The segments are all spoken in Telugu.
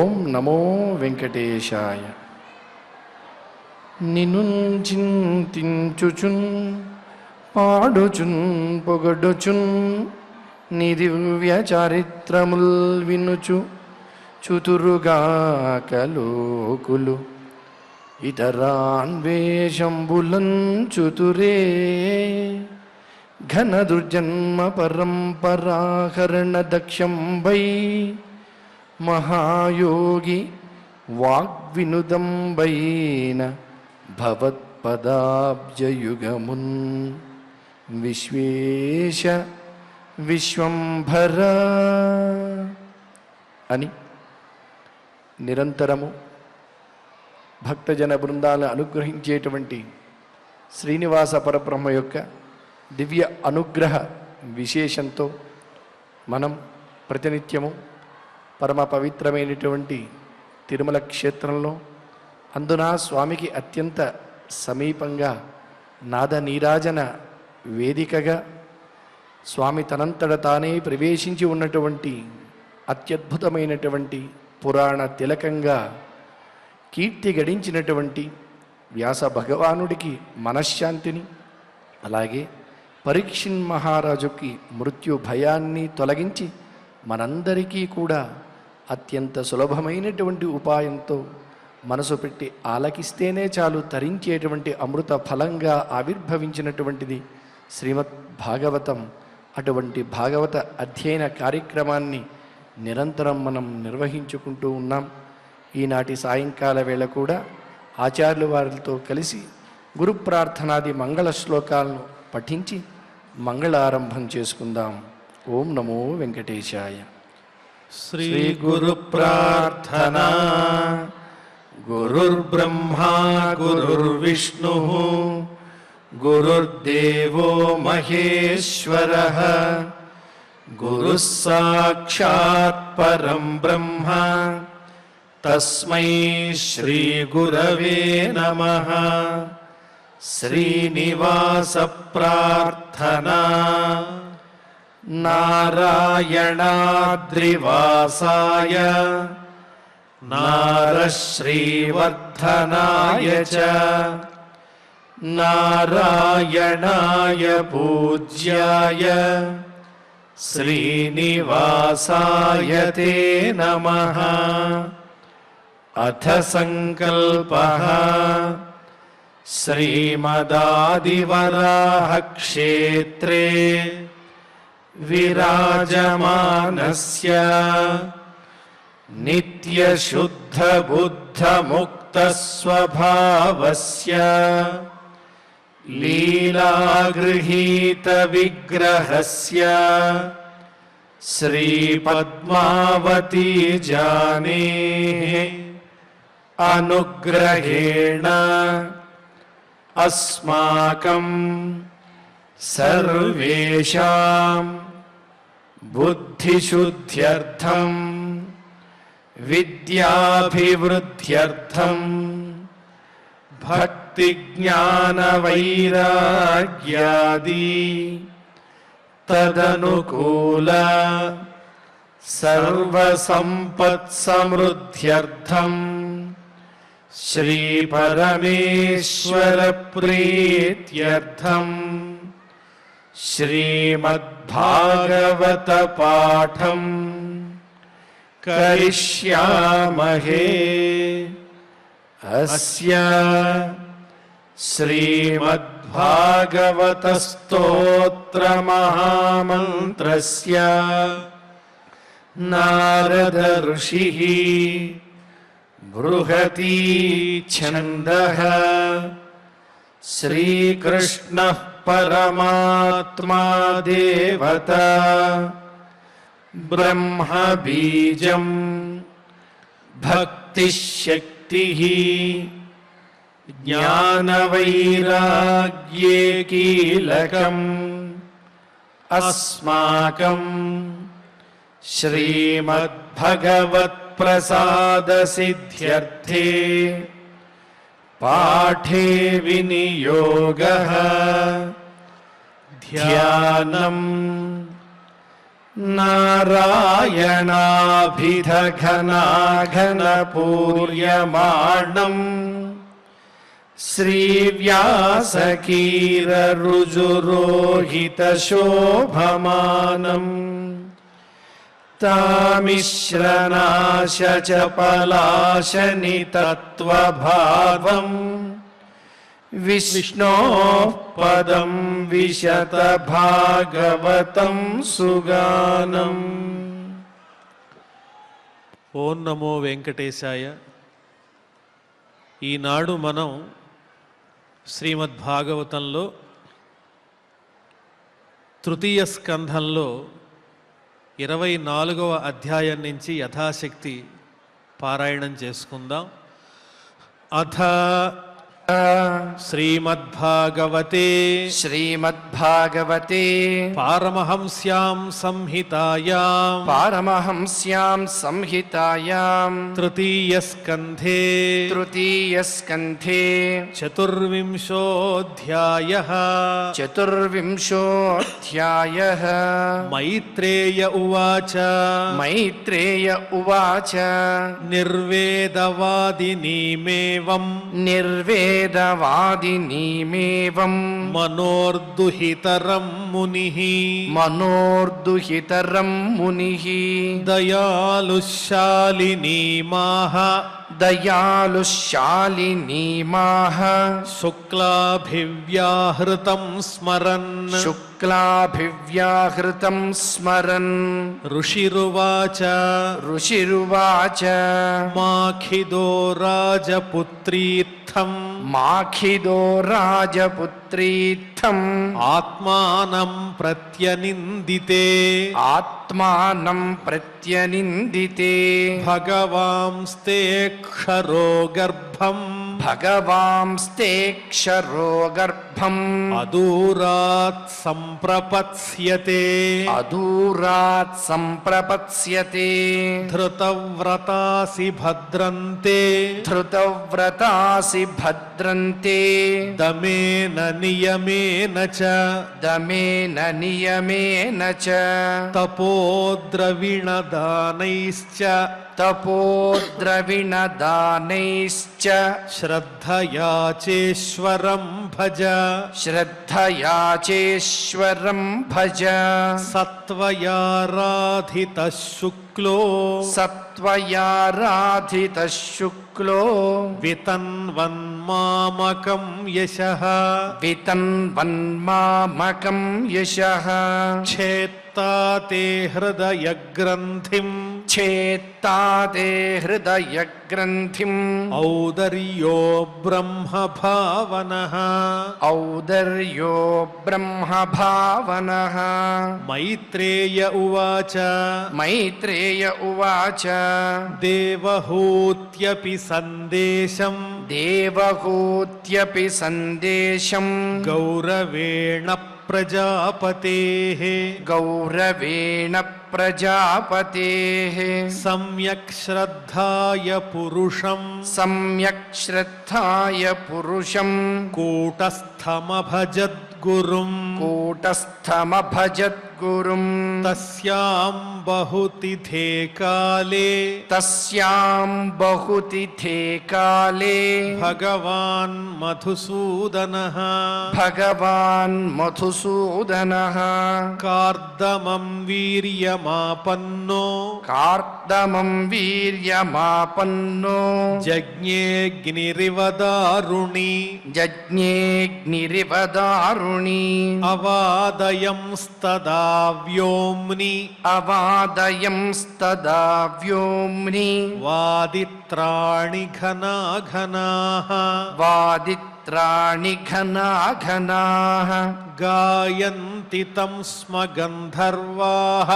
ఓం నమో వెంకటేశాయ. నిన్ను చింతించుచున్ పాడుచున్ పొగడుచున్ నీ దివ్య చారిత్రముల్ వినుచు చుతురుగాక లోకులు ఇతరాన్వేషంబులంచుతురే. ఘన దుర్జన్మ పరంపరాహరణ దక్షంబై మహాయోగి వాగ్వినుదంబైన భవత్పదాబ్జయుగమున్ విశ్వేశ విశ్వంభర అని నిరంతరము భక్తజన బృందాలను అనుగ్రహించేటువంటి శ్రీనివాస పరబ్రహ్మ యొక్క దివ్య అనుగ్రహ విశేషంతో మనం ప్రతినిత్యము పరమ పవిత్రమైనటువంటి తిరుమల క్షేత్రంలో, అందున స్వామికి అత్యంత సమీపంగా నాద నీరాజన వేదికగా స్వామి తనంతట తానే ప్రవేశించి ఉన్నటువంటి అత్యద్భుతమైనటువంటి పురాణ తిలకంగా కీర్తి గడించినటువంటి వ్యాస భగవానుడికి మనశ్శాంతిని, అలాగే పరీక్షిన్ మహారాజుకి మృత్యు భయాన్ని తొలగించి మనందరికీ కూడా అత్యంత సులభమైనటువంటి ఉపాయంతో మనసు పెట్టి ఆలకిస్తేనే చాలు తరించేటువంటి అమృత ఫలంగా ఆవిర్భవించినటువంటిది శ్రీమద్ భాగవతం. అటువంటి భాగవత అధ్యయన కార్యక్రమాన్ని నిరంతరం మనం నిర్వహించుకుంటూ ఉన్నాం. ఈనాటి సాయంకాల వేళ కూడా ఆచార్యుల వారితో కలిసి గురు ప్రార్థనాది మంగళ శ్లోకాలను పఠించి మంగళారంభం చేసుకుందాం. ఓం నమో వెంకటేశాయ. శ్రీ గురు ప్రార్థనా. గురుర్బ్రహ్మా గురుర్విష్ణు గురుర్దేవో మహేశ్వరః గురుః సాక్షాత్ పరం బ్రహ్మ తస్మై శ్రీ గురవే నమః. శ్రీనివాస ప్రార్థనా. నారాయణాద్రివాసాయ నారశ్రీవర్ధనాయ చ నారాయణాయ పూజ్యాయ శ్రీనివాసాయ తే నమః. అథ సంకల్పః శ్రీమదాదివరాహ క్షేత్రే విరాజమానస్య నిత్యశుద్ధ బుద్ధ ముక్త స్వభావస్య లీలాగృహీత విగ్రహస్య శ్రీ పద్మావతీ జానేః అనుగ్రహేణ అస్మాకం సర్వేషాం బుద్ధిశుద్ధ్యర్థం విద్యాభివృద్ధ్యర్థం భక్తి జ్ఞాన వైరాగ్యాది తదనుకూల సర్వసంపత్సమృద్ధ్యర్థం శ్రీ పరమేశ్వర ప్రీత్యర్థం శ్రీమద్భాగవత పాఠం కరిష్యామహే. అస్య శ్రీమద్భాగవత స్తోత్ర మహామంత్రస్య నారద ఋషిః బృహతీ ఛందః శ్రీకృష్ణః పరమాత్మా దేవతా బ్రహ్మ బీజం భక్తిశక్తిః జ్ఞానవైరాగ్యే కీలకం అస్మాకం శ్రీమద్భగవత్ప్రసాదసిద్ధ్యర్థే పాఠే వినియోగః ధ్యానం నారాయణాభిధఘనాఘనపూర్యమాణం శ్రీవ్యాసకీరరుజురోహితశోభమానం తామిశ్రనాశచపలాశనితత్వభావం విష్ణోః పదం విశతభాగవతం సుగానం. ఓం నమో వెంకటేశాయ. ఈనాడు మనం శ్రీమద్భాగవతంలో తృతీయ స్కంధంలో 24వ అధ్యాయం నుంచి యథాశక్తి పారాయణం చేసుకుందాం. అథ శ్రీమద్భాగవతే పారమహంస్యాం సంహితాయాం తృతీయ స్కంధే చతుర్వింశోऽధ్యాయః మైత్రేయ ఉవాచ నిర్వేదవాదినీమేవం మనోర్దుహితరం మునిః దయాళుశాలినీమాః శుక్లాభివ్యాహృతం స్మరన్ ఋషిరువాచ మాఖిదో రాజపుత్రీత్థం ఆత్మానం ప్రత్యనిందితే భగవాంస్తేక్షరో గర్భం అదూరాత్ సంప్రపత్స్యతే ధృతవ్రతాసి భద్రంతే దమేన నియమేన చ తపోద్రవిణదానైశ్చ శ్రద్ధయా చేశ్వరం భజ సత్వయారాధితః శుక్లో వితన్వన్మామకం యశః క్షేత్తాతే హృదయగ్రంథిం ఔదర్యో బ్రహ్మభావనః మైత్రేయ ఉవాచ దేవహూత్యపి సందేశం గౌరవేణ ప్రజాపతేః సమ్యక్ శ్రద్ధాయ పురుషం కూటస్థమభజద్గురుం తస్యాం బహుతిథే కాలే భగవాన్ మధుసూదనః కార్దమం వీర్యమాపన్నో జజ్ఞేऽగ్నిరివ దారుణి అవాదయంస్తదా వ్యోమ్ని వాదిత్రాణి ఘనాఘనాః గాయంతి తం స్మ గంధర్వాః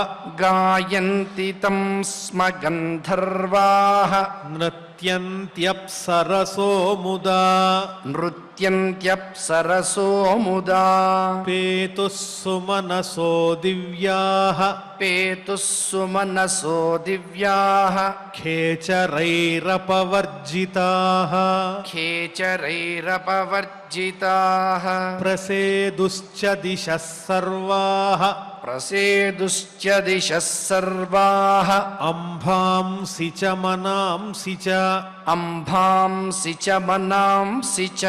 నృత్యంత్యప్సరసో ముదా పేతుః సుమనసో దివ్యాః ఖేచరైర్మధుసూదనైః खेचरैरपवर्जिताः खेचरैरपवर्जिताः प्रसेदुश्च दिशः सर्वाः प्रसेदुश्च दिशः सर्वाः अंभांसि च मनांसि च अंभांसि च मनांसि च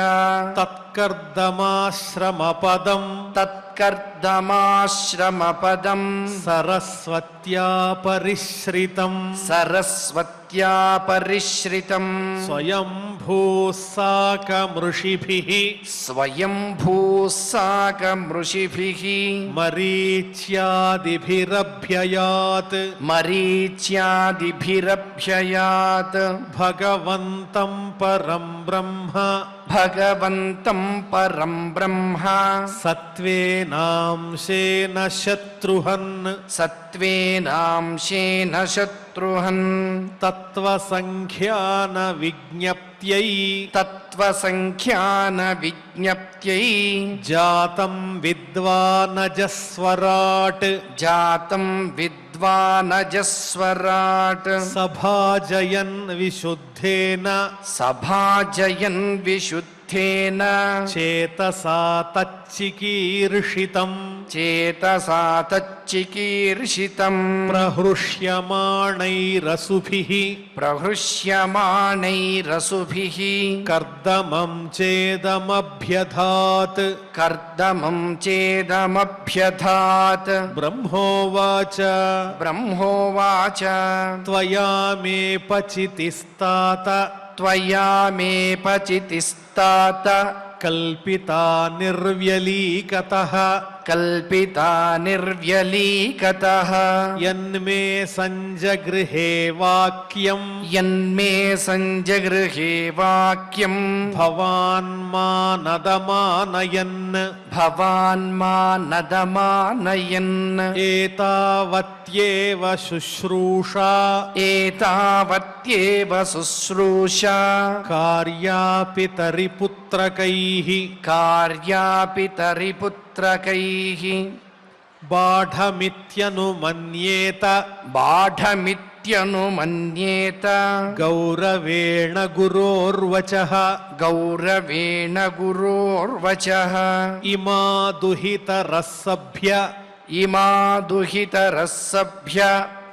तत्कर्दमाश्रमपदम् तत्कर्दमाश्रमपदम् सरस्वत्या परिश्रितम् सरस्वत्या परिश्रितम् स्वयंभूः साकमृषिभिः स्वयंभूः साकमृषिभिः मरीच्यादिभिरभ्ययात् मरीच्यादिभिरभ्ययात् भगवन्तं परं ब्रह्म भगवन्तं परं ब्रह्म सत्त्वेनांशेन शत्रुहन् सत्त्वेनांशेन शत्रुहन् तत्त्वसङ्ख्यानविज्ञप्त्यै तत्त्वसङ्ख्यानविज्ञप्त्यै जातं विद्वानजस्वराट् जातं विद्वानजस्वराट् सभाजयन् विशुद्धेन सभाजयन् विशुद्धेन चेतसा तच्चिकीर्षितम् चेतसा तच्चिकीर्षितम् प्रहृष्यमाणैरसुभिः प्रहृष्यमाणैरसुभिः कर्दमं चेदमभ्यधात् कर्दमं चेदमभ्यधात् ब्रह्मोवाच ब्रह्मोवाच त्वया मे पचितिस्तात त्वया मे पचितिस्तात कल्पिता निर्व्यलीकतः कल्पिता निर्व्यलीकतः यन्मे सञ्जगृहे वाक्यम् यन्मे सञ्जगृहे वाक्यम् भवान् मानदमानयन् भवान् मानदमानयन् एतावत्येव शुश्रूषा एतावत्येव शुश्रूषा कार्यापितरिपुत्रकैः कार्यापितरिपुत्रकैः बाढमित्यनुमन्येत बाढमित्यनुमन्येत गौरवेण गुरोर्वचः गौरवेण गुरोर्वचः इमा दुहितरसभ्य इमा दुहितरसभ्य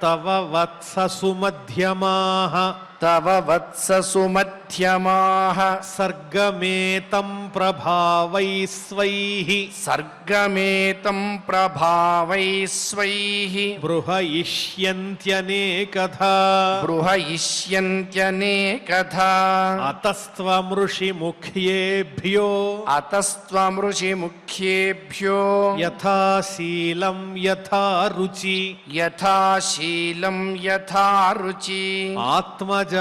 तव वत्ससुमध्यमाः तव वत्ससुमध्यमाः सर्गमेतं प्रभावैस्वैः सर्गमेतं प्रभावैस्वैः बृहयिष्यन्त्यनेकधा बृहयिष्यन्त्यनेकधा अतस्त्वमृषिमुख्येभ्यो अतस्त्वमृषिमुख्येभ्यो यथा शीलं यथा रुचि यथा शीलं यथा रुचि आत्मजाः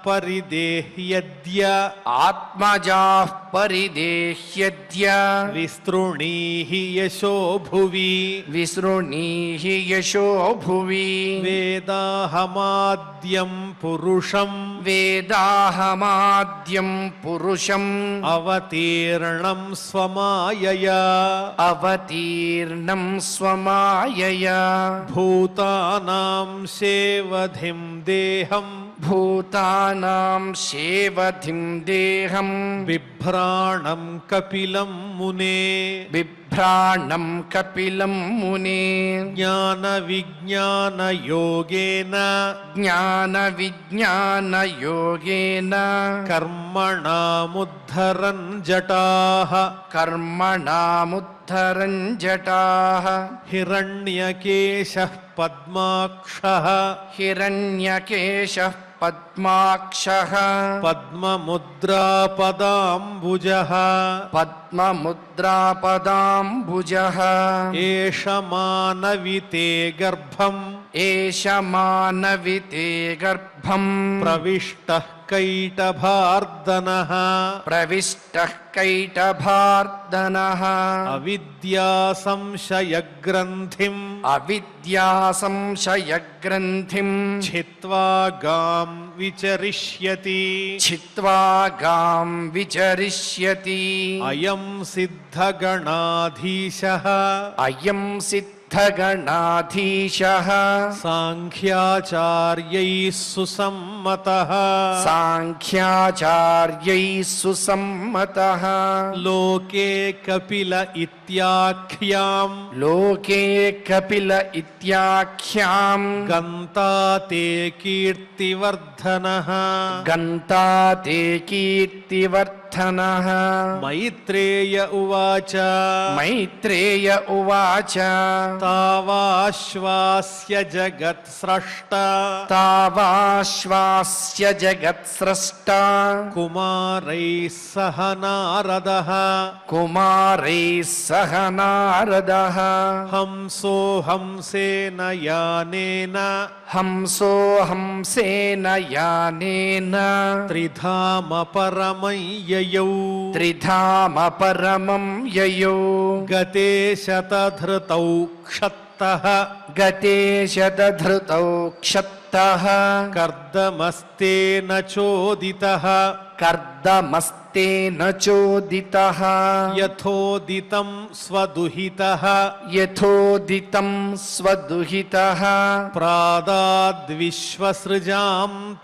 परिदेह्यद्य आत्मजाः परिदेह्यद्य विस्तृणीहि यशो भुवि विसृणीहि यशो भुवि वेदाहमाद्यं पुरुषं वेदाहमाद्यं पुरुषम् अवतीर्णं स्वमायया अवतीर्णं स्वमायया भूतानां शेवधिं देहं भूतानां शेवधिं देहं बिभ्राणं कपिलं मुने बिभ्राणं कपिलं मुने ज्ञानविज्ञानयोगेन ज्ञानविज्ञानयोगेन कर्मणामुद्धरन् जटाः कर्मणामुद्धरन् जटाः हिरण्यकेशः पद्माक्षः हिरण्यकेशः पद्माक्षः पद्ममुद्रापदाम्बुजः पद्ममुद्रापदाम्बुजः एष मानविते गर्भम् एष मानविते गर्भम् प्रविष्टः कैटभार्दनः प्रविष्टः कैटभार्दनः अविद्यासंशयग्रन्थिम् अविद्यासंशयग्रन्थिम् छित्त्वा गां विचरिष्यति छित्त्वा गां विचरिष्यति अयं सिद्धगणाधीशः अयं सिद्धगणाधीशः सिद्धगणाधीशः साङ्ख्याचार्यैः सुसम्मतः साङ्ख्याचार्यैः सुसम्मतः लोके कपिल इत्याख्याम् लोके कपिल इत्याख्याम् गन्ता ते कीर्तिवर्धनः गन्ता ते कीर्तिवर्धनः मैत्रेय उवाच मैत्रेय उवाच तावाश्वास्य जगत्स्रष्टा तावाश्वास्य जगत्स्रष्टा कुमारैः सह नारदः कुमारैः सह नारदः हंसो हंसेन यानेन हंसो हंसेन यानेन त्रिधाम परमं ययौ त्रिधाम परमं ययौ गते शतधृतौ क्षत्तः गते शतधृतौ क्षत्तः कर्दमस्तेन चोदितः कर्दमस्तेन चोदितः यथोदितं स्वदुहितः यथोदितं स्वदुहितः प्रादाद्विश्वसृजां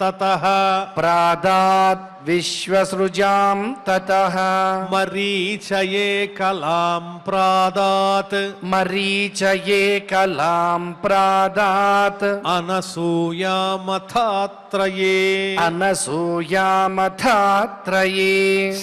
ततः प्रादात् विश्वसृजां ततः मरीचये कलां प्रादात् मरीचये कलां प्रादात् अनसूयामथात्रये अनसूयामथात्रये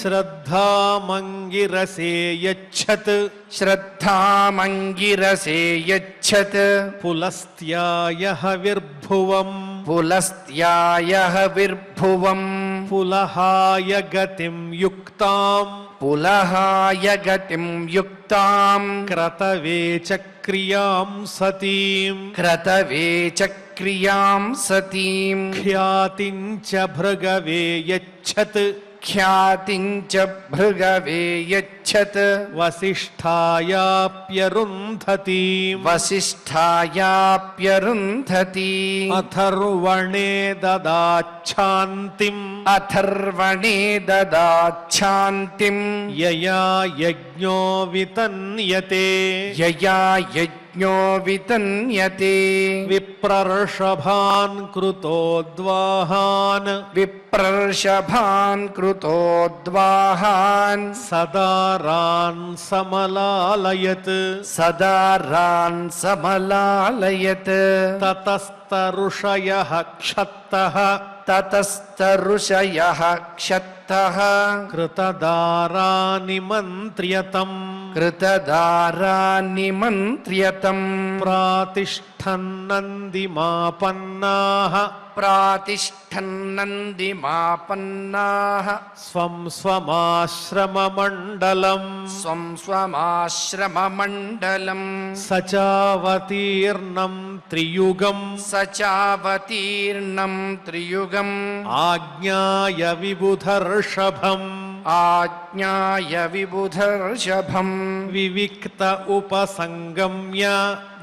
श्रद्धामङ्गिरसे यच्छत् श्रद्धामङ्गिरसे यच्छत् पुलस्त्यायः विर्भुवम् पुलस्त्यायः विर्भुवम् पुलहाय गतिं युक्ताम् पुलहाय गतिं युक्ताम् क्रतवे च क्रियां सतीम् क्रतवे च क्रियां सतीम् ख्यातिं च भृगवे यच्छत् ख्यातिं च भृगवे यच्छत् वसिष्ठायाप्यरुन्धतीम् वसिष्ठायाप्यरुन्धती अथर्वणे ददाच्छान्तिम् अथर्वणे ददाच्छान्तिम् यया यज्ञो वितन्यते यया यज्ञो वितन्यते विप्रर्षभान् कृतोद्वाहान् विप्रर्षभान् कृतोद्वाहान् सदारान् समलालयत् सदारान् समलालयत् ततस्तऋषयः क्षत्तः ततस्तऋषयः क्षत्तः कृतदारानिमन्त्र्यतम् कृतदारानिमन्त्र्यतम् प्रातिष्ठन्नन्दिमापन्नाः प्रातिष्ठन्नन्दिमापन्नाः स्वं स्वमाश्रममण्डलम् स्वं स्वमाश्रममण्डलम् स चावतीर्णं त्रियुगम् स चावतीर्णं त्रियुगम् आज्ञाय विबुधर्षभम् आज्ञाय विबुधर्षभम् विविक्त उपसङ्गम्य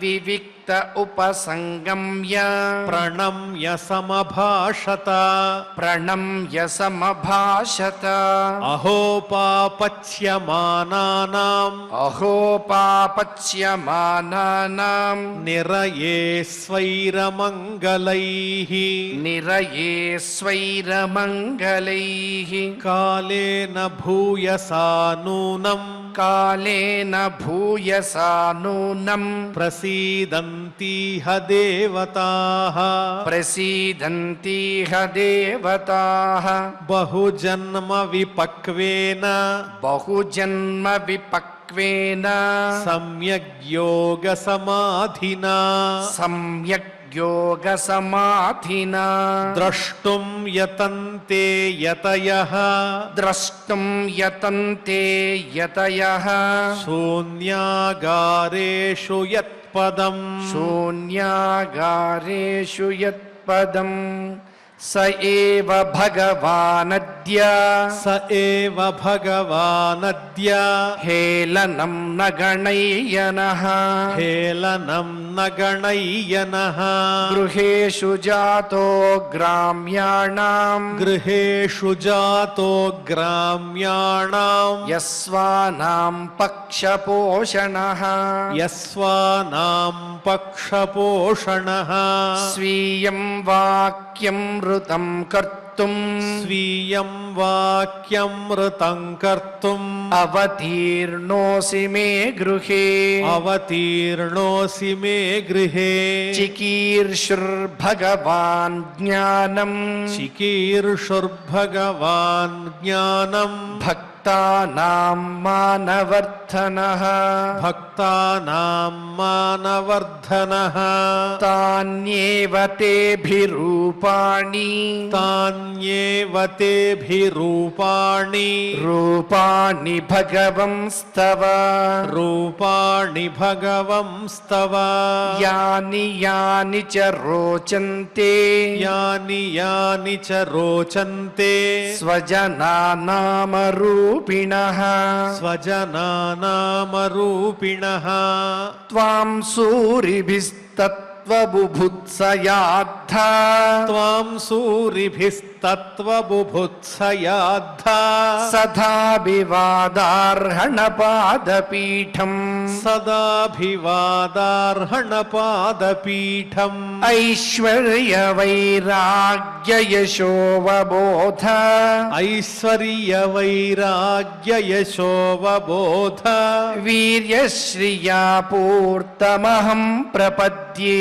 विविक्त उपसङ्गम्य प्रणम्य समभाषत प्रणम्य समभाषत अहो पापच्यमानानाम् अहो पापच्यमानानां निरये स्वैरमङ्गलैः निरये स्वैरमङ्गलैः कालेन भूयसा नूनम् कालेन भूयसा नूनं प्रसीदन्तीह देवताः प्रसीदन्तीह देवताः बहुजन्म विपक्वेन बहुजन्म विपक्वेन सम्यग् योगसमाधिना सम्यक् योगसमाधिना द्रष्टुं यतन्ते यतयः द्रष्टुं यतन्ते यतयः शून्यागारेषु यत्पदम् शून्यागारेषु यत्पदम् स एव भगवानद्य स एव भगवानद्य हेलनं न गणय्यनः हेलनं न गणय्यनः गृहेषु जातो ग्राम्याणां गृहेषु जातो ग्राम्याणां यस्वानां पक्षपोषणः यस्वानां पक्षपोषणः स्वीयं वाक्यं ऋतं कर्तुं स्वीयं वाक्यमृतं कर्तुम् अवतीर्णोऽसि मे गृहे अवतीर्णोऽसि मे गृहे चिकीर्षुर्भगवान् ज्ञानम् चिकीर्षुर्भगवान् ज्ञानम् भक्तानां मानवर्धनः भक्तानां मानवर्धनः तान्येव तेभिरूपाणि तान्येव तेभिरूपाणि रूपाणि भगवंस्तव रूपाणि भगवंस्तव यानि यानि च रोचन्ते यानि यानि च रोचन्ते स्वजनानामरूपिणः स्वजनानामरूपिणः त्वां सूरिभिस्तत्त्वबुभुत्सयाद्धा त्वां सूरिभिस्तत्त्वबुभुत्सयाद्धा सदाभिवादार्हणपादपीठम् सदाभिवादार्हणपादपीठम् ऐश्वर्यवैराग्ययशोवबोध ऐश्वर्यवैराग्ययशोवबोध वीर्यश्रिया पूर्तमहं प्रपद्ये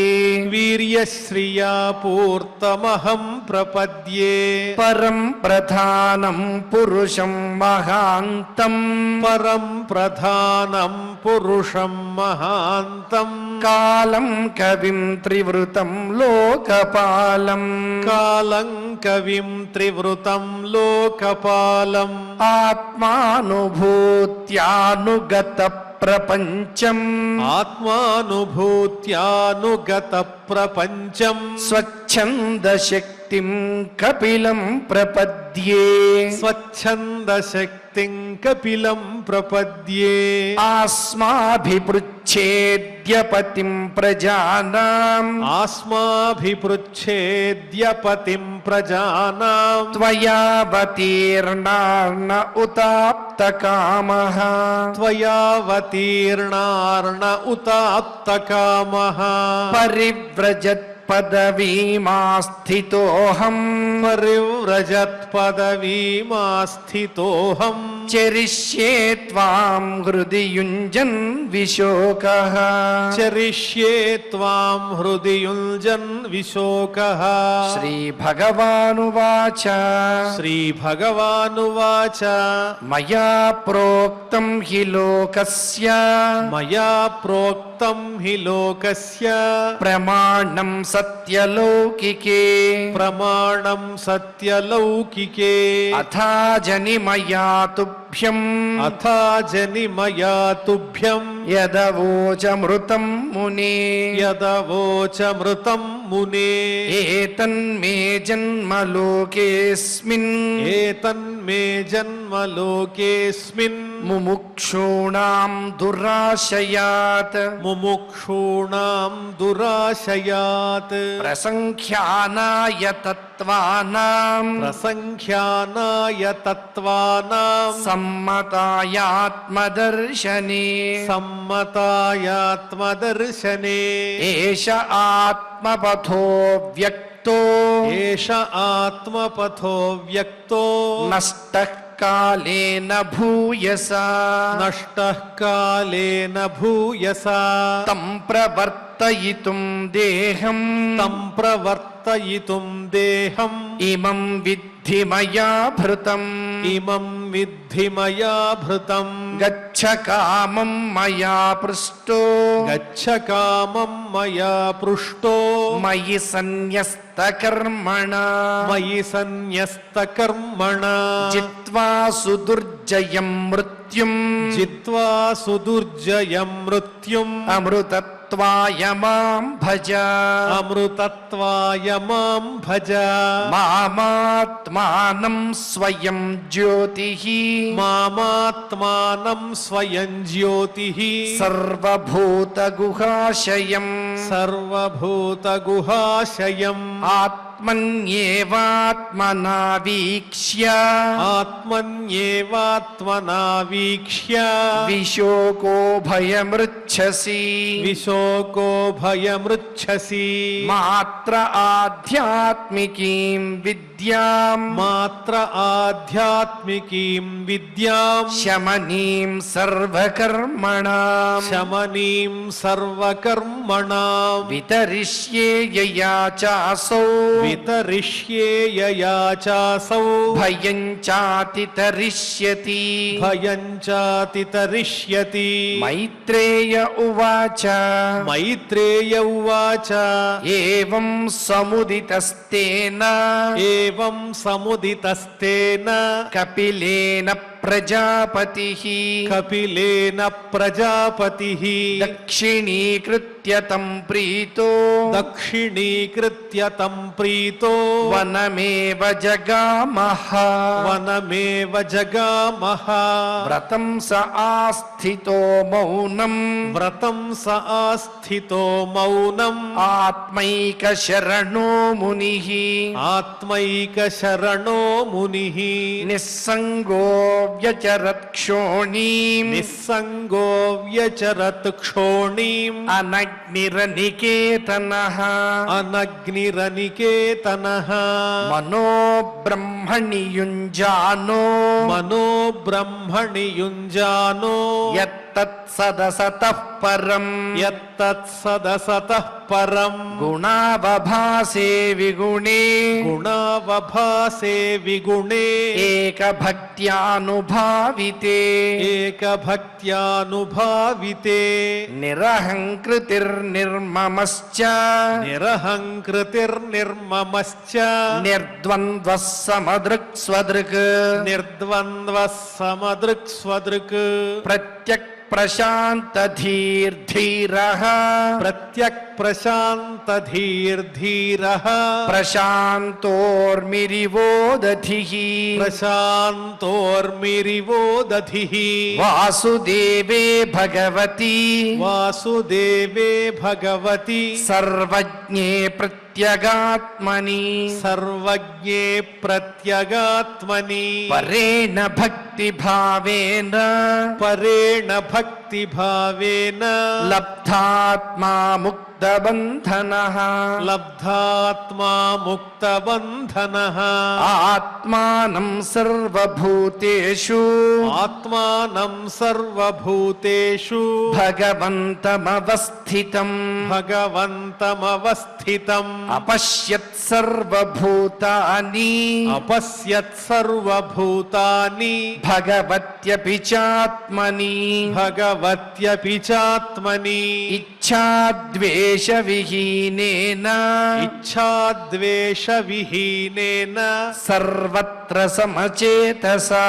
वीर्यश्रिया पूर्तमहं प्रपद्ये परं प्रधानं पुरुषं महान्तम् परं प्रधानं पुरुषं महान्तं कालं कविं त्रिवृतं लोकपालम् कालं कविं त्रिवृतं लोकपालम् आत्मानुभूत्यानुगतप्रपञ्चम् आत्मानुभूत्यानुगतप्रपञ्चम् स्वच्छन्दशक्तिं कपिलं प्रपद्ये स्वच्छन्दशक्तिं कपिलं प्रपद्ये आस्माभिपृच्छेद्यपतिं प्रजानाम् आस्माभिपृच्छेद्य पतिं प्रजानां त्वयावतीर्णार्न उताप्तकामः त्वयावतीर्णार्ण उताप्तकामः परिव्रजत्पदवीमास्थितोऽहम् परिव्रजत्पदवीमास्थितोऽहम् चरिष्ये त्वां हृदि युञ्जन् विशोकः चरिष्ये त्वां हृदि युञ्जन् विशोकः श्रीभगवानुवाच श्रीभगवानुवाच मया प्रोक्तं हि लोकस्य मया प्रोक्तं हि लोकस्य प्रमाणं सत्यलौकिके प्रमाणं सत्यलौकिके अथा जनिमया तुभ्यम् अथा जनिमया तुभ्यं यदवोचमृतं मुने यदवोचमृतं मुने एतन्मे जन्मलोकेऽस्मिन् एतन्मे जन्मलोकेऽस्मिन् मुमुक्षूणां दुराशयात् मुमुक्षूणां दुराशयात् प्रसङ्ख्यानाय तत्त्वानां प्रसङ्ख्यानाय तत्त्वानां सम्मतायात्मदर्शने सम्मतायात्मदर्शने एष आत्मपथो व्यक्तो एष आत्मपथो व्यक्तो नष्टः कालेन भूयसा नष्टः कालेन भूयसा तं प्रवर्तयितुं देहम् तं प्रवर्तयितुं देहम् इमं विद्धि मया भृतम् इमं विद्धि मया भृतम् गच्छ कामं मया पृष्टो गच्छ कामं मया पृष्टो मयि सन्न्यस्तकर्मणा मयि सन्न्यस्तकर्मणा जित्वा सुदुर्जयं मृत्युम् जित्वा सुदुर्जयं मृत्युम् अमृतत्व అమృతత్వాయ మాం భజ అమృతత్వాయ మాం భజ మామాత్మానం స్వయం జ్యోతి మామాత్మానం స్వయం జ్యోతి సర్వభూతగుహాశయం సర్వభూతగుహాశయం ఆత్మన్యేవాత్మనా వీక్ష్య ఆత్మన్యేవాత్మనా వీక్ష్య విశోకో భయమృచ్ఛసి విశోకో భయమృచ్ఛసి మాత్ర ఆధ్యాత్మికీం విద్యాం మాత్ర ఆధ్యాత్మికీం విద్యాం శమనీం సర్వకర్మణాం శమనీం సర్వకర్మణాం వితరిష్యే యయా చాసౌ వితరిష్యే యయా చాసౌ భయం చాతితరిష్యతి భయం చాతితరిష్యతి మైత్రేయ ఉవాచ మైత్రేయ ఉవాచ ఏవం సముదితస్తేన ఏవం సముదితస్తేన కపిలేన ప్రజాపతిః కపిలేన ప్రజాపతిః దక్షిణీకృత్య తం ప్రీతో దక్షిణీకృత్య తం ప్రీతో వనమేవ జగామః వనమేవ జగామః వ్రతం స ఆస్థితో మౌనం వ్రతం స ఆస్థితో మౌనం ఆత్మైక శరణో మునిః ఆత్మైక శరణో మునిః నిస్సంగో వ్యచరత్ క్షోణీం నిస్సంగో వ్యచరత్ క్షోణీం అనగ్నిరనికేతనః అనగ్నిరనికేతనః మనో బ్రహ్మణి యుంజానో మనో బ్రహ్మణి యుంజానో యత్తత్ సదసతః పరం యత్తత్సదసతః పరం గుణావభాసే విగుణే గుణావభాసే విగుణే ఏకభక్త్యానుభావితే ఏకభక్త్యానుభావితే నిరహంకృతిర్నిర్మమశ్చ నిరహంకృతిర్నిర్మమశ్చ నిర్ద్వంద్వః సమదృక్ స్వదృక్ నిర్ద్వంద్వః సమదృక్ స్వదృక్ ప్రత్యక్ ప్రశాంతధీర్ధీరః ప్రత్యక్ ప్రశాంతధీర్ధీరః ప్రశాంతోర్మిరివోదధిః ప్రశాంతోర్మిరివోదధిః వాసుదేవే భగవతి వాసుదేవే భగవతి సర్వజ్ఞే ప్రత్యగాత్మని సర్వజ్ఞే ప్రత్యగాత్మని పరేణ భక్తిభావేన పరేణ భక్తిభావేన లబ్ధాత్మా ముక్తబంధనః లబ్ధాత్మా ముక్తబంధనః ఆత్మానం సర్వభూతేషు ఆత్మానం సర్వభూతేషు భగవంతమవస్థితం భగవంతమవస్థితం అపశ్యత్ సర్వభూతాని అపశ్యత్ సర్వభూతాని భగవత్యపి చాత్మని భగవత్యపి చాత్మని ఇచ్ఛాద్వేష విహీనేన ఇచ్ఛాద్వేష విహీనేన సర్వత్ర సమచేతసా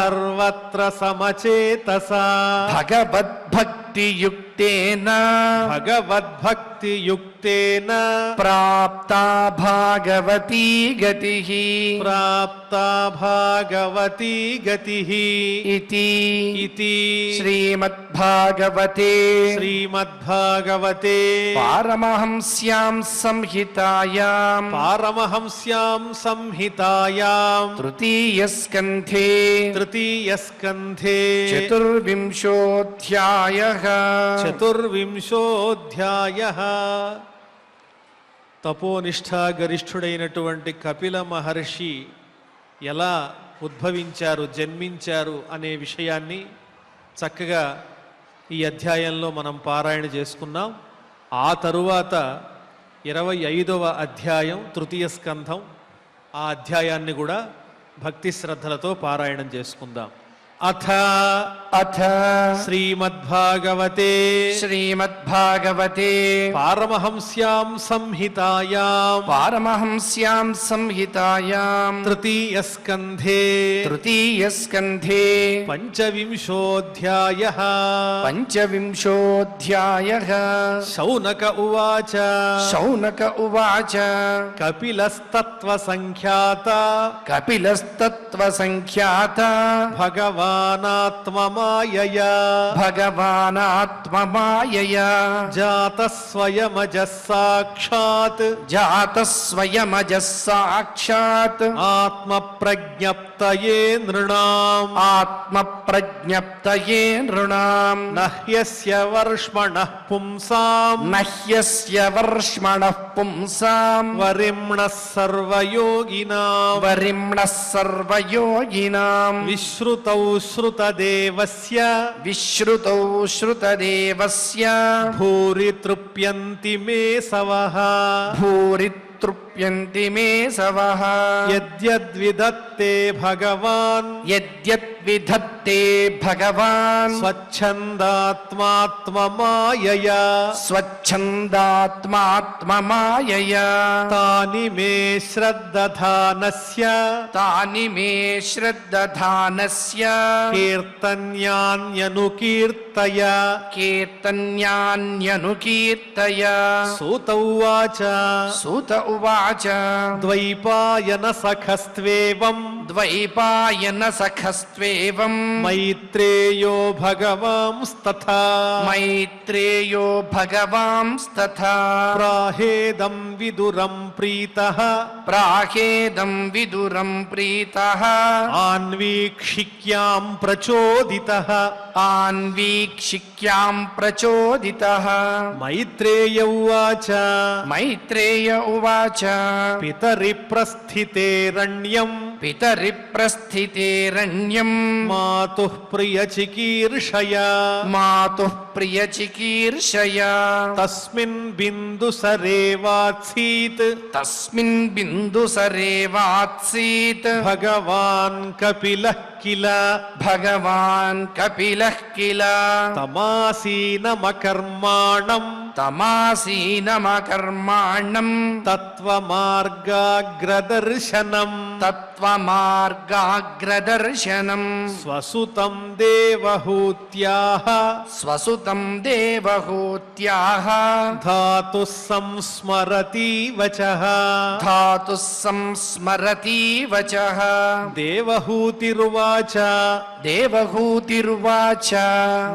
సర్వత్ర సమచేతసా భగవద్భక్తియుక్తేన భగవద్భక్తియుక్తేన ప్రాప్తా భాగవతీ గతిః ప్రాప్తా భాగవతీ గతిః ఇతి ఇతి శ్రీమద్భాగవతే శ్రీమద్భాగవతే పారమహంస్యాం సంహితాయాం పారమహంస్యాం సంహితాయాం తృతీయస్కంధే తృతీయస్కంధే చతుర్వింశోऽధ్యాయః చతుర్వింశోऽధ్యాయః తపోనిష్ఠా గరిష్ఠుడైనటువంటి కపిల మహర్షి ఎలా ఉద్భవించారు జన్మించారు అనే విషయాన్ని చక్కగా ఈ అధ్యాయంలో మనం పారాయణ చేసుకున్నాం. ఆ తరువాత 25వ అధ్యాయం తృతీయ స్కంధం, ఆ అధ్యాయాన్ని కూడా భక్తి శ్రద్ధలతో పారాయణం చేసుకుందాం. అథ అథ శ్రీమద్భాగవతే శ్రీమద్భాగవతే పారమహంస్యాం సంహితాయాం పారమహంస్యాం సంహితాయాం తృతీయస్కంధే తృతీయస్కంధే పంచవింశోऽధ్యాయः పంచవింశోऽధ్యాయः శౌనక ఉవాచ శౌనక ఉవాచ కపిలస్తత్వసంఖ్యాత కపిలస్తత్వసంఖ్యాత భగవానాత్మమాయయా భగవానాత్మమాయయా జాతः స్వయమజः సాక్షాత్ జాతः స్వయమజः సాక్షాత్ ఆత్మప్రజ్ఞప్తయే నృణాం ఆత్మప్రజ్ఞప్తయే నృణాం నహ్యస్య వర్ష్మణః పుంసాం నహ్యస్య వర్ష్మణః పుంసాం వరిమ్ణః సర్వయోగినాం వరిమ్ణః సర్వయోగినాం విశ్రుతౌ శ్రుతదేవస్య విశ్రుతౌ శ్రుతదేవస్య భూరి తృప్యంతి మే సవః భూరి తృప్యంతి మే సవః యద్యద్విదత్తే భగవాన్ యద్యద్విధత్తే భగవాన్ స్వచ్ఛందాత్మాత్మమాయయా స్వచ్ఛందాత్మాత్మమాయయా తాని మే శ్రద్దధానస్య తాని మే శ్రద్దధానస్య కీర్తన్యాన్యనుకీర్తయ కీర్తన్యాన్యనుకీర్తయ సూత ఉవాచ సూత ఉవాచ ద్వైపాయన సఖస్త్వేవం ద్వైపాయన సఖస్త్వేవం మైత్రేయో భగవాంస్తథా మైత్రేయో భగవాంస్తథా ప్రాహేదం విదురం ప్రీతః ప్రాహేదం విదురం ప్రీతః ఆన్వీక్షిక్యాం ప్రచోదితః ఆన్వీక్షిక్యాం ప్రచోదితః మైత్రేయ ఉవాచ మైత్రేయ ఉవాచ పితరి ప్రస్థితేరణ్యం పితరి ప్రస్థితేరణ్యం మాతుః ప్రియచికీర్షయా మాతుః ప్రియచికీర్షయా తస్మిన్ బిందుసరేవాత్సీత్ తస్మిన్ బిందుసరేవాత్సీత్ భగవాన్ కపిలః కిల భగవాన్ కపిలః కిల తమాసీనమకర్మాణం తమాసీనమకర్మాణం తత్వమార్గాగ్రదర్శనం తత్వమార్గాగ్రదర్శనం స్వసుతం దేవహూత్యాః స్వసుతం దేవహూత్యాః ధాతు సంస్మరతి వచః ధాతుః సంస్మరతి వచః దేవహూతిరువాచ దేవహూతిరువాచ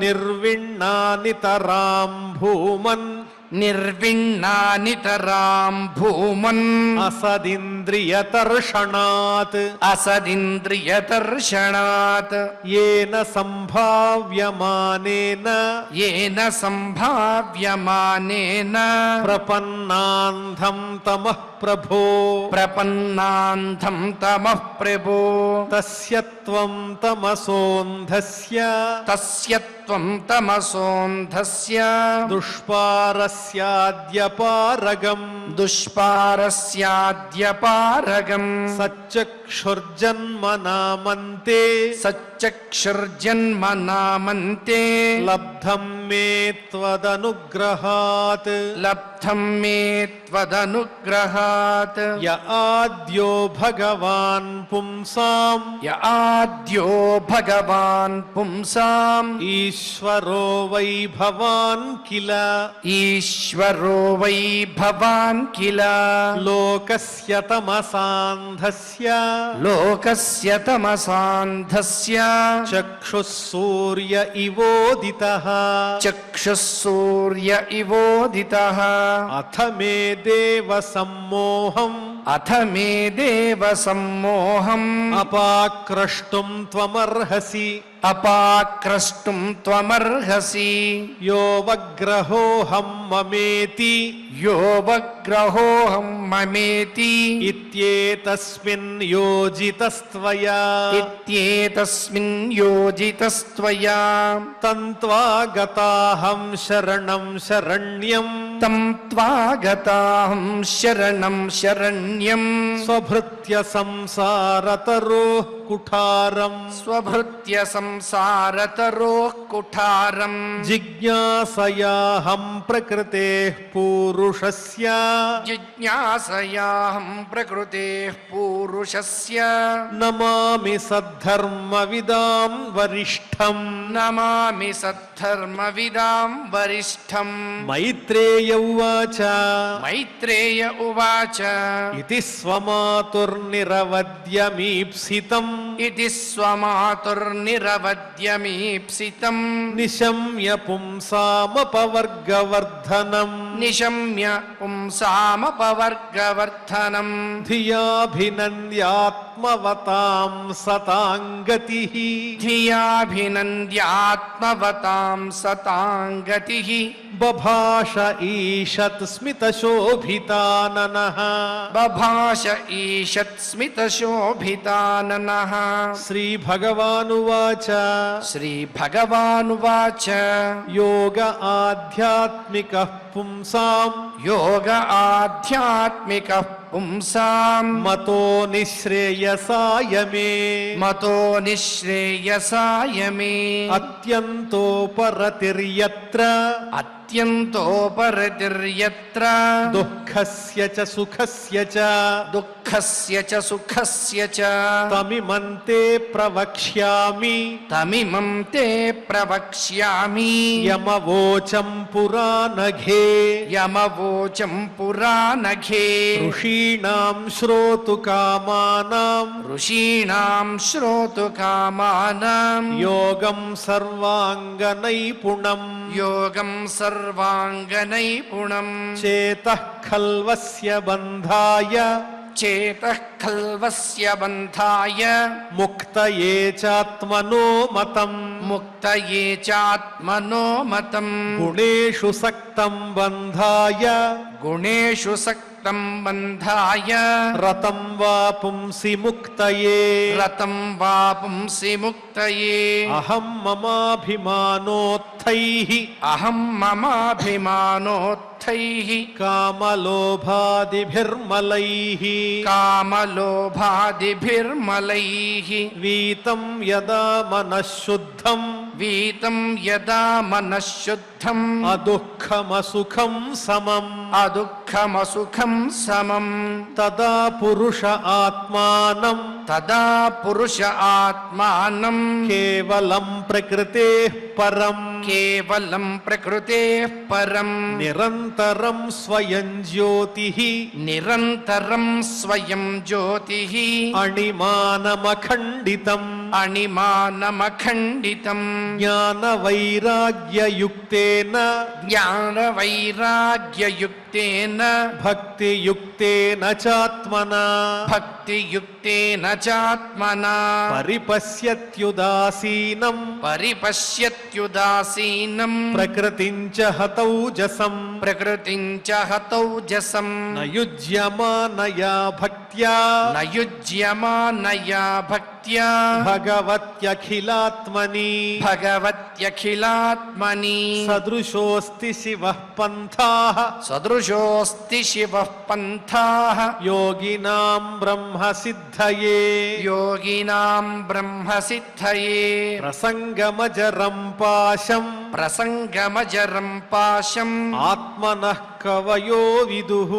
నిర్విణ్ణానితరాం భూమన్ నిర్విణ్ణానితరాం భూమన్ అసదింద్రియతర్షణాత్ అసదింద్రియదర్శనాత్ ఏన సంభావ్యమానేన ఏన సంభావ్యమానేన ప్రపన్నాంధం తమః ప్రభో ప్రపన్నాంధం తమః ప్రభో తస్య త్వం తమసోంధస్య తస్య త్వం తమసోంధస్య దుష్పారస్యాద్యపారగం దుష్పారస్యాద్యపారగం సచ్చక్షుర్జన్మనామంతే సచ్చక్షుర్జన్మనామంతే లబ్ధం మే త్వదనుగ్రహాత్ లబ్ధం మే త్వదనుగ్రహాత్ య ఆద్యో భగవాన్ పుంసాం య ఆద్యో భగవాన్ పుంసాం ఈశ్వరో వై భవాన్ కిల ఈశ్వరో వై భవాన్ కిల లోకస్య తమసాంధస్య లోకస్య తమసాంధస్య చక్షుః సూర్య ఇవోదితః చక్షుః సూర్య ఇవోదితః అథ మే దేవ సమ్మోహం అథ మే దేవ సమ్మోహం అపాక్రష్టుం త్వమర్హసి అపాక్రష్టుం త్వమర్హసి యోవగ్రహోహం మమేతి యోవగ్రహోహం మమేతి ఇత్యేతస్మిన్ యోజితస్త్వయా ఇత్యేతస్మిన్ యోజితస్త్వయా తంత్వా గతాహం శరణం శరణ్యం तं त्वागताहं शरणं शरण्यं స్వభృత్య సంసారతరోః కుఠారం स्वभृत्य संसारतरोः कुठारम् జిజ్ఞాసయాహం ప్రకృతేః పూరుషస్య जिज्ञासयाहं प्रकृतेः पूरुषस्य నమామి సద్ధర్మవిదాం వరిష్ఠం नमामि सद्धर्मविदां वरिष्ठम् మైత్రేయ ఉవాచ मैत्रेय उवाच इति स्वमातुर्निरवद्यमीप्सितम् इति स्वमातुर्निरवद्यमीप्सितम् निशम्य पुंसामपवर्गवर्धनम् निशम्य पुंसामपवर्गवर्धनम् धियाभिनन्द्यात्मवतां सतां गतिः धियाभिनन्द्यात्मवतां सतां गतिः बभाष ईषत् स्मितशोभिताननः बभाष ईषत् स्मितशोभिताननः श्रीभगवानुवाच श्रीभगवानुवाच योग आध्यात्मिकः पुंसाम् योग आध्यात्मिकः पुंसाम् मतो निःश्रेयसाय मे मतो निःश्रेयसाय मे अत्यन्तोपरतिर्यत्र अत्यन्तोपरतिर्यत्र दुःखस्य च सुखस्य च दुःखस्य च सुखस्य च तमिमन्ते प्रवक्ष्यामि तमिमं ते प्रवक्ष्यामि यमवोचं पुरानघे यमवोचं पुरानघे ऋषीणां श्रोतुकामानां ऋषीणां श्रोतुकामानां योगं सर्वाङ्गनैपुणम् योगं सर्वाङ्गनैपुणम् चेतः खल्वस्य बन्धाय चेतः खल्वस्य बन्धाय मुक्तये चात्मनो मतम् मुक्तये चात्मनो मतम् गुणेषु सक्तं बन्धाय गुणेषु सक्तं बन्धाय रतं वा पुंसि मुक्तये रतं वा पुंसि मुक्तये अहं ममाभिमानोत्थैः अहं ममाभिमानोत्थैः कामलोभादिभिर्मलैः कामलोभादिभिर्मलैः वीतं यदा मनः शुद्धम् वीतं यदा मनः शुद्धम् अदुःखमसुखं समम् अदुःखमसुखं समम् तदा पुरुष आत्मानं तदा पुरुष आत्मानं केवलं प्रकृतेः परम् केवलं प्रकृतेः परम् निरन्तरं स्वयं ज्योतिः निरन्तरं स्वयं ज्योतिः अणिमानमखण्डितम् अणिमानमखण्डितम् ज्ञानवैराग्ययुक्तेन ज्ञानवैराग्ययुक्तेन भक्तियुक्तेन चात्मना भक्तियुक्तेन चात्मना परिपश्यत्युदासीनं परिपश्यत्युदासीनं प्रकृतिं च हतौजसम् प्रकृतिं च हतौजसम् न युज्यमानया भक्त्या न युज्यमानया भक्त्या भगवत्यखिलात्मनि भगवत्यखिलात्मनि सदृशोऽस्ति शिवः पन्थाः सदृशोऽस्ति शिवः पन्थाः योगिनां ब्रह्मसिद्धये योगिनां ब्रह्मसिद्धये प्रसङ्गमजरं पाशम् प्रसङ्गमजरं पाशम् आत्मनः कवयो विदुः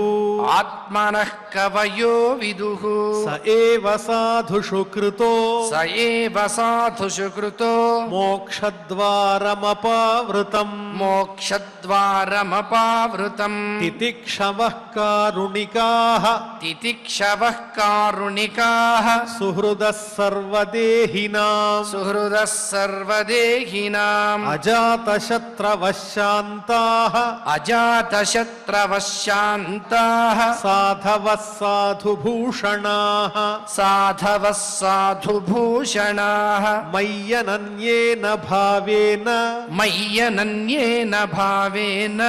आत्मनः कवयो विदुः स एव साधुषु कृतो स एव साधुषु कृतो मोक्षद्वारमपावृतम् मोक्षद्वारमपावृतम् तितिक्षवः कारुणिकाः तितिक्षवः कारुणिकाः सुहृदः सर्वदेहिनां सुहृदः सर्वदेहिनाम् अजातशत्रवः शान्ताः अजातशत्रवः शान्ताः साधवः साधुभूषणाः साधवः साधुभूषणाः मय्यनन्येन भावेन मय्यनन्येन भावेन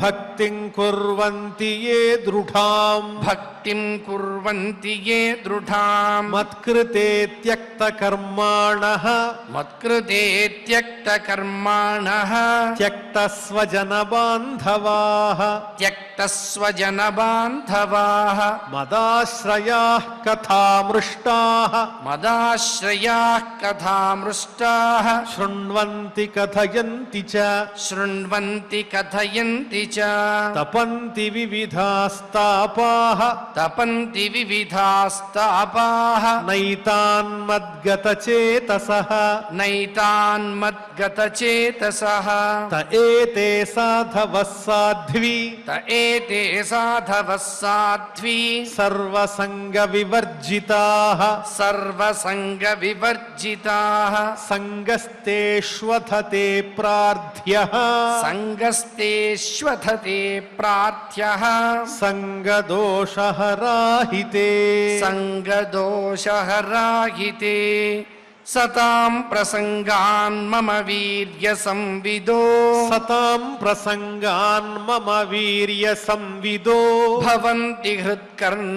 भक्तिं कुर्वन्ति ये दृढाम् भक्तिं कुर्वन्ति ये दृढाम् मत्कृते त्यक्तकर्माणः मत्कृते त्यक्तकर्माणः त्यक्तस्वजनबान्धवाः మత్త్యక్తస్వజనబాంధవాః మదాశ్రయాః కథామృష్టాః మదాశ్రయాః కథామృష్టాః శృణ్వంతి కథయంతి చ శృణ్వంతి కథయంతి చ తపంతి వివిధాస్తాపాః తపంతి వివిధాస్తాపాః నైతాన్మద్గతచేతసః నైతాన్మద్గతచేతసః త ఏతే సాధవః సాధ్వీ త ఏతే సాధవః సాధ్వీ సర్వసంగ వివర్జితాః సర్వసంగ వివర్జితాః సంగస్తేష్వథతే ప్రార్థ్యః సంగస్తేష్వథతే ప్రార్థ్యః సంగదోషహరాహితే సంగదోషహరాహితే సతాం ప్రసంగాన్ మమ వీర్య సంవిదో సతాం ప్రసంగాన్ మమ వీర్య సంవిదో భవంతి హృత్కర్ణరసాయనాః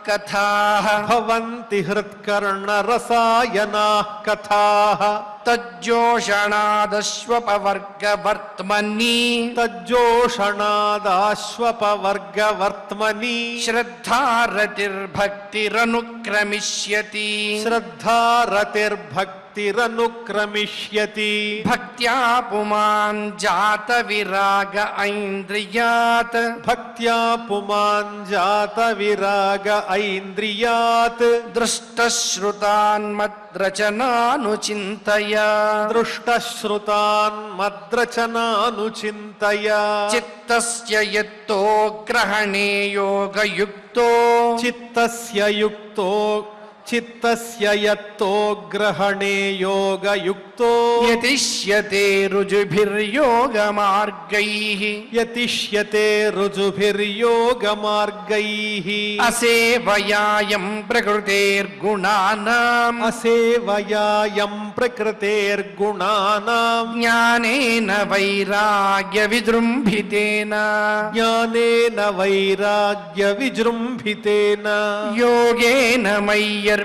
కథాః భవంతి హృత్కర్ణరసాయనాః కథాః తజ్జోషణాదశ్వపవర్గవర్త్మని తజ్జోషణాదాశ్వపవర్గవర్త్మని శ్రద్ధారతిర్భక్తిరనుక్రమిష్యతి శ్రద్ధారతిర్భక్తిరనుక్రమిష్యతి భక్త్యా పుమాన్ జాత విరాగ ఐంద్రియాత్ భక్త్యా పుమాన్ జాత విరాగ ఐంద్రియాత్ దృష్టశ్రుతాన్మద్రచనానుచింతయ దృష్టశ్రుతాన్ మద్రచనానుచింతయ చిత్తస్య యత్తో గ్రహణే యోగయుక్తో చిత్తస్య యత్తో గ్రహణే యోగయుక్తో యతిష్యతే రుజుభిర్యోగమార్గైః యతిష్యతే రుజుభిర్యోగమార్గైః అసేవయాయం ప్రకృతేర్గుణానాం అసేవయాయం ప్రకృతేర్గుణానాం జ్ఞానేన వైరాగ్య విజృంభితేన జ్ఞానేన వైరాగ్య విజృంభితేన యోగేన మయ్యర్పితయా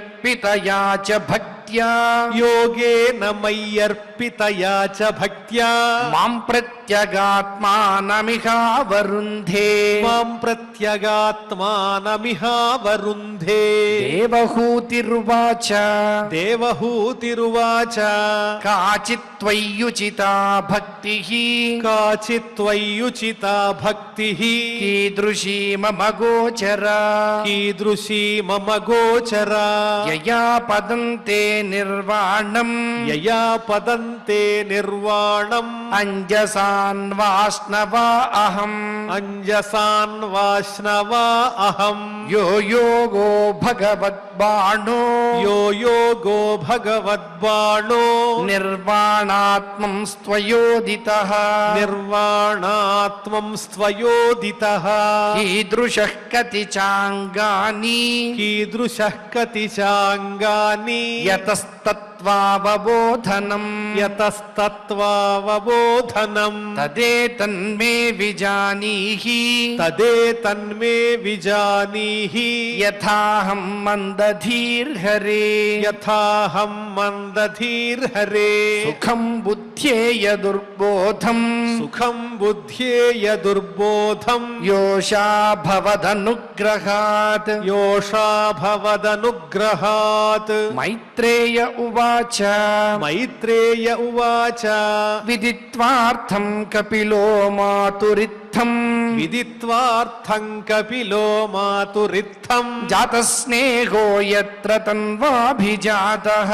చ భక్త్యా యోగేన మయ్యర్పితయా చ భక్త్యా మాం ప్రత్యగాత్మానమిహావరుంధే మాం ప్రత్యగాత్మానమిహావరుంధే దేవహూతిరువాచ దేవహూతిరువాచ కాచిత్త్వయ్యుచితా భక్తిః కాచిత్త్వయ్యుచితా భక్తిః కీదృశీ మమ గోచరా కీదృశీ మమ గోచరా యయా పదంతే నిర్వాణం యయా పదంతే నిర్వాణం అంజసాన్ వాష్ణవా అహం అంజసాన్ వాష్ణవా అహం యో యోగో భగవద్బాణో యో యోగో భగవద్బాణో నిర్వాణాత్మం స్త్వయోదితః నిర్వాణాత్మం స్త్వయోదితః కీదృశః కతి చాంగాని కీదృశః కతి చాంగాని యతస్తత్వావబోధనం యతస్తత్వావబోధనం తదేతన్మే విజానీహి తదేతన్మే విజానీహి యథాహం మందధీర్హరే యథాహం మందధీర్హరే సుఖం బుద్ధ్యేయ దుర్బోధం సుఖం బుద్ధ్యేయ దుర్బోధం యోషా భవదనుగ్రహాత్ యోషా భవదనుగ్రహాత్ మైత్రేయ ఉవాచ మైత్రేయ ఉవాచ విదిత్వార్థం కపిలో మాతురిత్థం విదిత్వార్థం కపిలో మాతురిత్థం జాతస్నేహో యత్ర తన్వాభిజాతః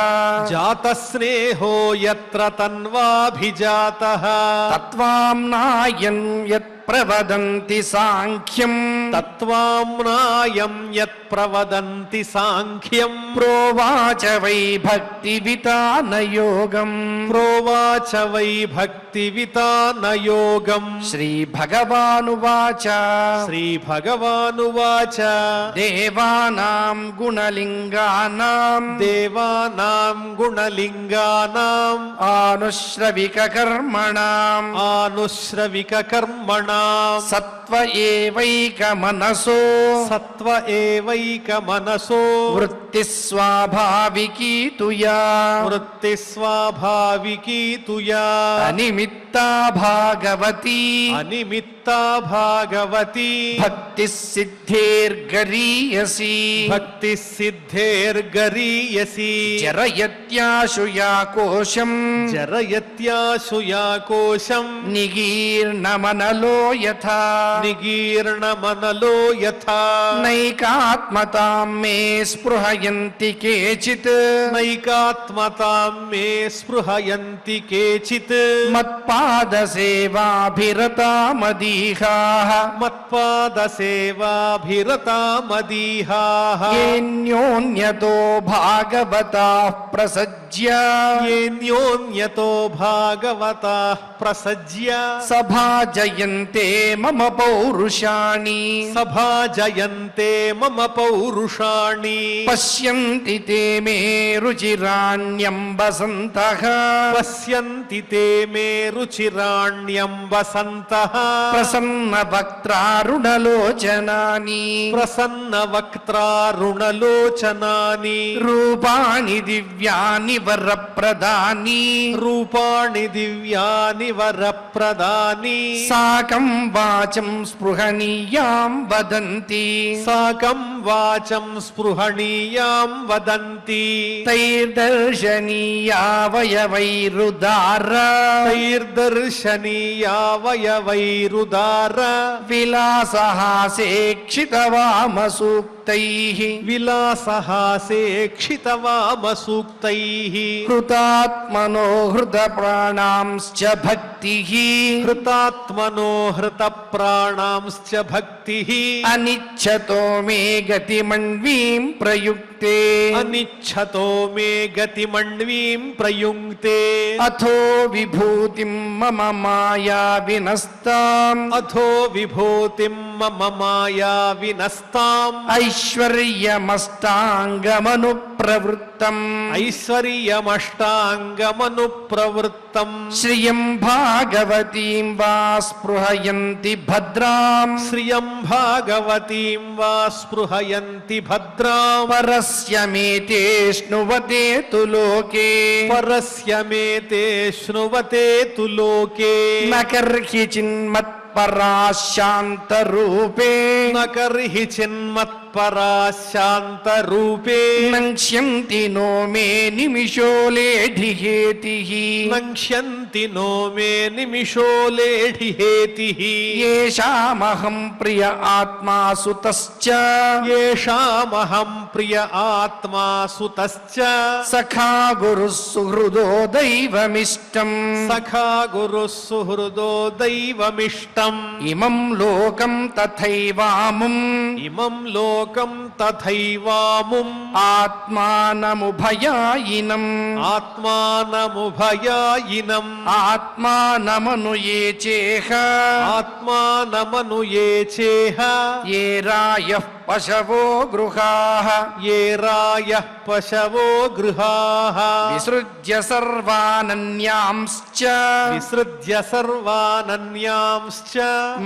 జాతస్నేహో యత్ర తన్వాభిజాతః తత్వాంనాయం యత్ ప్రవదంతి సాంఖ్యం తత్వామ్నాయం యత్ ప్రవదంతి సాంఖ్యం ప్రోవాచ వై భక్తి వితానయోగం ప్రోవాచ వై భక్తి వితానయోగం శ్రీ భగవానువాచ శ్రీ భగవానువాచ దేవానాం గుణలింగానాం దేవానాం గుణలింగానాం ఆనుశ్రవిక కర్మణాం ఆనుశ్రవిక కర్మణాం సత్వ ఏవైక మనసో సత్వ ఏవైక మనసో వృత్తి స్వాభావికీ తుయా వృత్తి స్వాభావికీ తుయా అనిమిత్తా భాగవతి అనిమిత్త యుక్తా భాగవతి భక్తి సిద్ధిర్గరీయసి భక్తి సిద్ధేర్గరీయసి జరయత్యాశు యా కోశం జరయత్యాశు యా కోశం నిగీర్ణమనలో యథా నిగీర్ణమనలో యథా నైకాత్మతాం మే స్పృహయంతి కేచిత్ నైకాత్మతాం మే స్పృహయంతి కేచిత్ మత్పాదసేవాభిరతా మదీహాః మత్పాదసేవాభిరతా మదీహాః ఏన్యోన్యతో భాగవతాః ప్రసజ్య ఏన్యోన్యతో భాగవతాః ప్రసజ్య సభాజయంతే మమ పౌరుషాణి సభాజయంతే మమ పౌరుషాణి పశ్యంతి తే మే రుచిరాణ్యం వసంతః పశ్యంతి తే మే రుచిరాణ్యం వసంతః ప్రసన్న వక్త్రారుణలోచనాని ప్రసన్న వక్త్రారుణలోచనాని రూపాణి దివ్యాని వరప్రదాని రూపాణి దివ్యాని వరప్రదాని సాకం వాచం స్పృహణీయాం వదంతి సాకం వాచం స్పృహణీయాం వదంతి తైర్దర్శనీయావయవైరుదార తైర్దర్శనీయావయవైరుదార విలాసహాసేక్షితవామసూక్తైః విలాసహాసేక్షితవామసూక్తైః హృతాత్మనో హృతప్రాణాంశ్చ భక్తిః హృతాత్మనో హృతప్రాణాంశ్చ భక్తిః అనిచ్చతో మే గతిమణ్వీం ప్రయుక్తే అనిచ్చతో మే గతిమణ్వీం ప్రయుక్తే అథో విభూతిం మమ మాయా వినస్తాం అథో విభూతిం మమ మాయా వినస్తాం ఐశ్వర్యమష్టాంగమను ప్రవృత్తం ఐశ్వర్యమష్టాంగమను ప్రవృత్తం శ్రియం భాగవతీం వా స్పృహయంతి భద్రాం శ్రియం భాగవతీం వా స్పృహయంతి భద్రాం పరస్య మేతే స్నువతే తు లోకే పరస్య మే తే శృణువతే తు లోకే నకర్హి చిన్మత్పరాశాంతరూపే నకర్హి చిన్మత్పరాశాంతరూపే నంక్ష్యంతి నో మే నిమిషోలేఢిహేతిః నంక్ష్యంతి నో మే నిమిషో లేఢిహేతిః యేషామహం ప్రియ ఆత్మా సుతశ్చ యేషామహం ప్రియ ఆత్మా సుతశ్చ సఖా గురుః సుహృదో దైవమిష్టం సఖా గురు సుహృదో దైవమిష్టం ఇమం లోకం తథైవాముం ఇమం లోకం తథైవాముం ఆత్మానముభయాయినం ఆత్మానముభయాయినం ఆత్మానమనుయేచేహ ఆత్మానమనుయేచేహ ఏ రాయః పశవో గృహాః ఏ రాయః పశవో గృహాః విసృజ్య సర్వానన్యాంశ్చ విసృజ్య సర్వానన్యాంశ్చ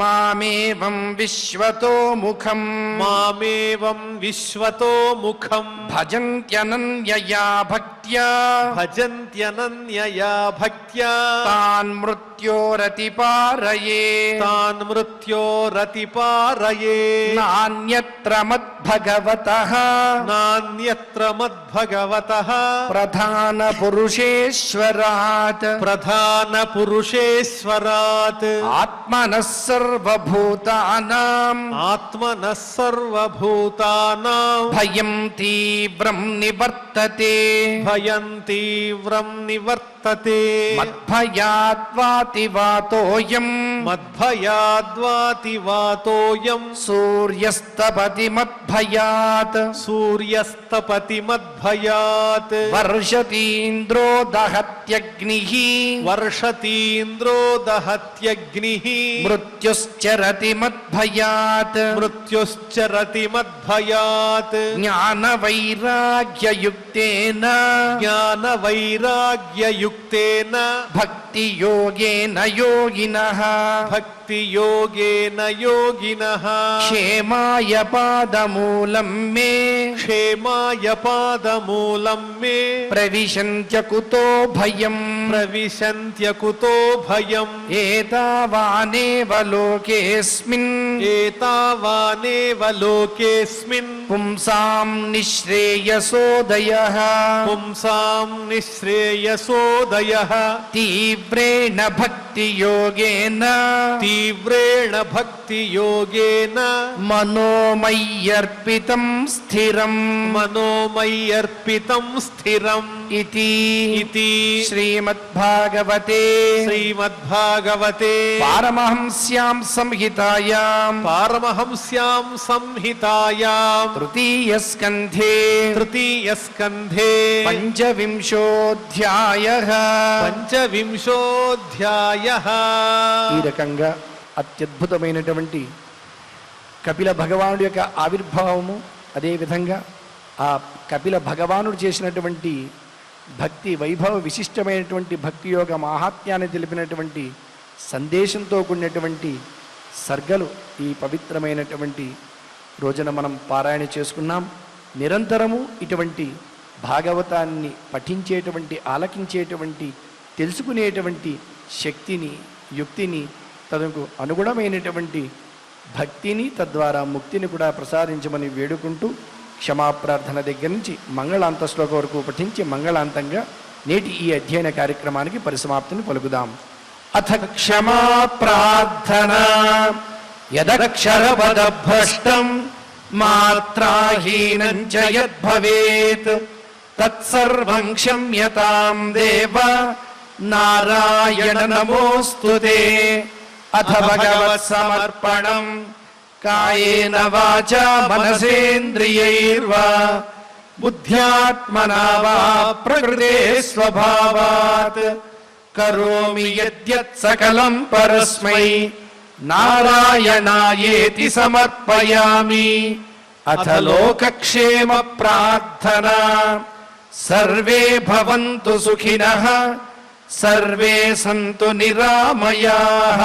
మామేవం విశ్వతో ముఖం మామేవం విశ్వతో ముఖం భజంత్యనన్యయా భక్త్యా భజంత్యనన్యయా భక్త్యా తాన్ మృత్యోరతిపారయే తాన్ మృత్యోరతిపారయే నాన్యత్ర మద్భగవతః నాన్యత్ర మద్భగవతః ప్రధాన పురుషేశ్వరాత్ ప్రధాన పురుషేశ్వరాత్ ఆత్మనః సర్వభూతానాం ఆత్మనః సర్వభూతానాం భయం తీవ్రం నివర్తతే భయం తీవ్రం నివర్తతే మద్భయాద్వాతివాతోయం మద్భయాద్వాతివాతోయం సూర్యస్తపతి మద్భయాత్ సూర్యస్తపతి మద్భయాత్ వర్షతీంద్రో దహత్యగ్నిః వర్షతీంద్రో దహత్యగ్నిః మృత్యుశ్చరతి మద్భయాత్ మృత్యుశ్చరతి మద్భయాత్ జ్ఞానవైరాగ్యయుక్తేన జ్ఞానవైరాగ్యయుక్తేన భక్తియోగేన యోగినః భక్తియోగేన యోగినః క్షేమాయ పాదమూలం మే క్షేమాయ పాదమూలం మే ప్రవిశంత్య కుతో భయం ప్రవిశంత్యకుతో భయం ఏతావానేవ లోకేస్మిన్ ఏతావానేవ లోకేస్మిన్ పుంసాం నిశ్రేయసోదయః పుంసాం నిశ్రేయసోదయః తీవ్రేణ భక్తియోగేన తీవ్రేణ భక్తియోగేన మనోమయ్యర్పితం స్థిరం మనోమయ్యర్పితం స్థిరం ఇతి ఇతి శ్రీమద్భాగవతే శ్రీమద్భాగవతే పారమహంస్యాం సంహితాయాం పారమహంస్యాం సంహితాయాం తృతీయస్కంధే తృతీయస్కంధే పంచవింశోऽధ్యాయః పంచవింశోऽధ్యాయః. ఈ రకంగా అత్యద్భుతమైనటువంటి కపిల భగవానుడి యొక్క ఆవిర్భావము, అదేవిధంగా ఆ కపిల భగవానుడు చేసినటువంటి భక్తి వైభవ విశిష్టమైనటువంటి భక్తి యోగ మాహాత్మ్యాన్ని తెలిపినటువంటి సందేశంతో కూడినటువంటి సర్గలు ఈ పవిత్రమైనటువంటి రోజున మనం పారాయణ చేసుకున్నాం. నిరంతరము ఇటువంటి భాగవతాన్ని పఠించేటువంటి, ఆలకించేటువంటి, తెలుసుకునేటువంటి శక్తిని, యుక్తిని, తనకు అనుగుణమైనటువంటి భక్తిని, తద్వారా ముక్తిని కూడా ప్రసాదించమని వేడుకుంటూ క్షమాప్రార్థన దగ్గర నుంచి మంగళాంత శ్లోక వరకు పఠించి మంగళాంతంగా నేటి ఈ అధ్యయన కార్యక్రమానికి పరిసమాప్తిని పలుకుదాం. అథ క్షమా ప్రార్థన యదక్షరపదభ్రష్టం మాత్రాహీనం చ యద్భవేత్ తత్సర్వం క్షమ్యతాం దేవ నారాయణ నమోస్తుతే. అథ భగవత్ సమర్పణం కాయేన వాచా మనసేంద్రియైర్వా బుద్ధ్యాత్మనా వా ప్రకృతే స్వభావాత్ కరోమి యద్యత్ సకలం పరస్మై నారాయణాయేతి సమర్పయామి. అథ లోకక్షేమ ప్రార్థనా సర్వే భవంతు సుఖినః సర్వే సంతు నిరామయాః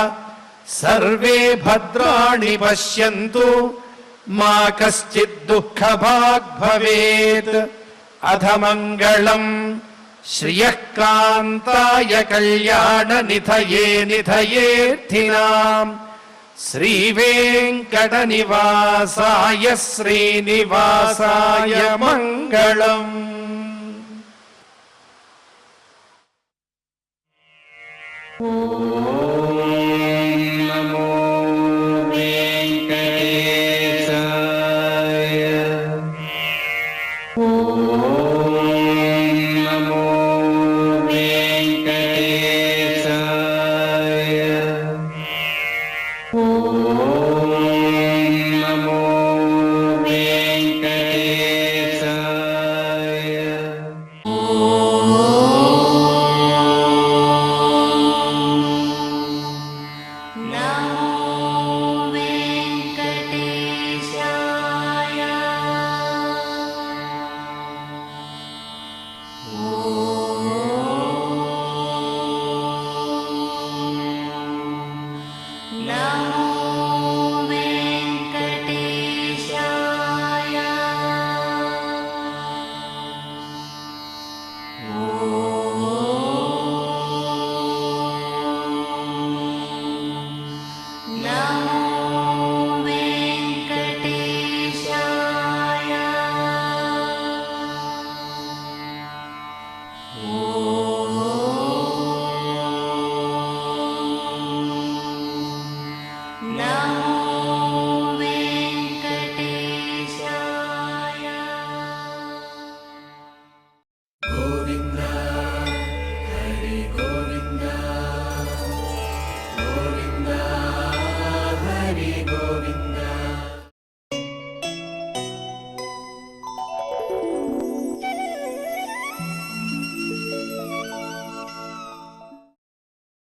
సర్వే భద్రాణి పశ్యంతు మా కశ్చిద్ దుఃఖభాగ్ భవేత్. అథ మంగళం శ్రియః కాంతాయ కళ్యాణ నిధయే నిధయేర్థినాం శ్రీవేంకట నివాసాయ శ్రీనివాసాయ మంగళం. ఓ